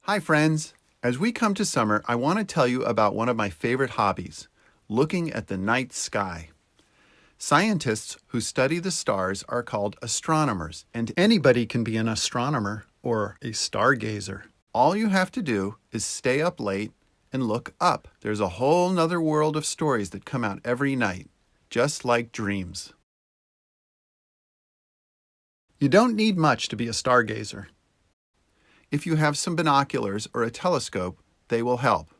Hi friends! As we come to summer, I want to tell you about one of my favorite hobbies, looking at the night sky. Scientists who study the stars are called astronomers, and anybody can be an astronomer or a stargazer. All you have to do is stay up late and look up. There's a whole nother world of stories that come out every night, just like dreams. You don't need much to be a stargazer. If you have some binoculars or a telescope, they will help.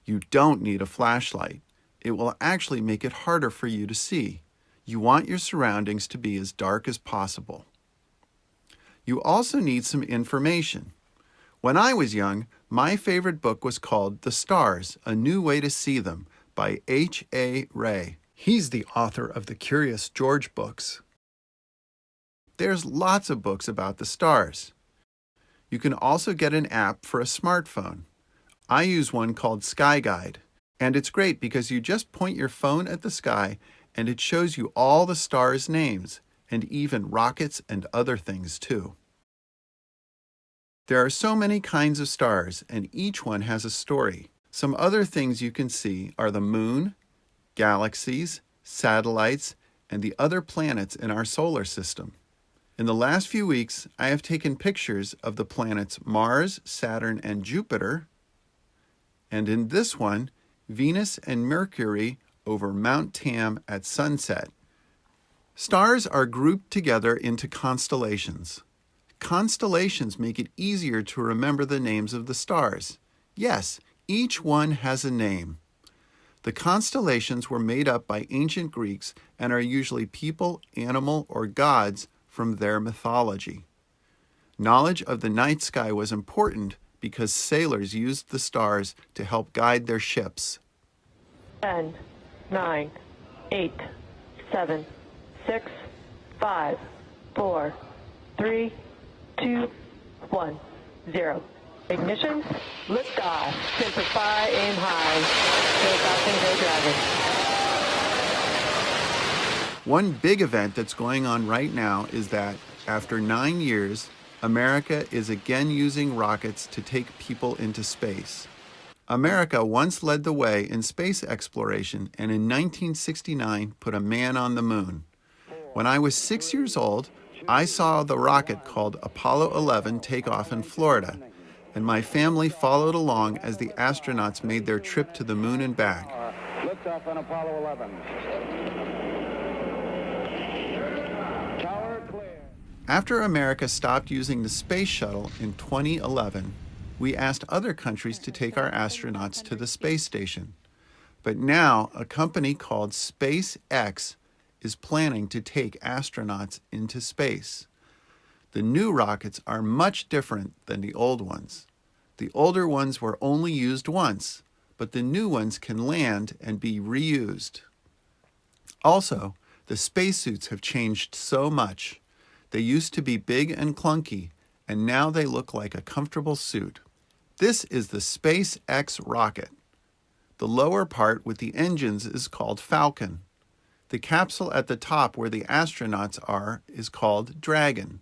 You don't need a flashlight. It will actually make it harder for you to see. You want your surroundings to be as dark as possible. You also need some information. When I was young, my favorite book was called The Stars, A New Way to See Them by H.A. Rey. He's the author of the Curious George books. There's lots of books about the stars. You can also get an app for a smartphone. I use one called Sky Guide, and it's great because you just point your phone at the sky and it shows you all the stars' names, and even rockets and other things too. There are so many kinds of stars, and each one has a story. Some other things you can see are the moon, galaxies, satellites, and the other planets in our solar system. In the last few weeks, I have taken pictures of the planets Mars, Saturn, and Jupiter, and in this one, Venus and Mercury over Mount Tam at sunset. Stars are grouped together into constellations. Constellations make it easier to remember the names of the stars. Yes, each one has a name. The constellations were made up by ancient Greeks and are usually people, animal, or gods from their mythology. Knowledge of the night sky was important because sailors used the stars to help guide their ships. 10, 9, 8, 7, 6, 5, 4, 3, 2, 1, 0. Ignition, liftoff. Simplify, aim high. Go Falcon, go Dragon. One big event that's going on right now is that, after 9 years, America is again using rockets to take people into space. America once led the way in space exploration and in 1969 put a man on the moon. When I was 6 years old, I saw the rocket called Apollo 11 take off in Florida, and my family followed along as the astronauts made their trip to the moon and back. Liftoff on Apollo 11. After America stopped using the space shuttle in 2011, we asked other countries to take our astronauts to the space station. But now, a company called SpaceX is planning to take astronauts into space. The new rockets are much different than the old ones. The older ones were only used once, but the new ones can land and be reused. Also, the spacesuits have changed so much. They used to be big and clunky, and now they look like a comfortable suit. This is the SpaceX rocket. The lower part with the engines is called Falcon. The capsule at the top where the astronauts are is called Dragon.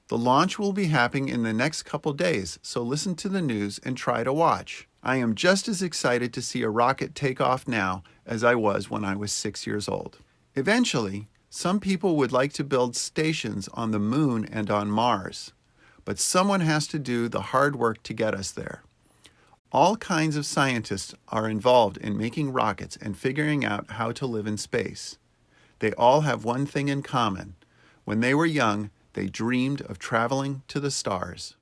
The launch will be happening in the next couple days, so listen to the news and try to watch. I am just as excited to see a rocket take off now as I was when I was 6 years old. Eventually, some people would like to build stations on the moon and on Mars, but someone has to do the hard work to get us there. All kinds of scientists are involved in making rockets and figuring out how to live in space. They all have one thing in common. When they were young, they dreamed of traveling to the stars.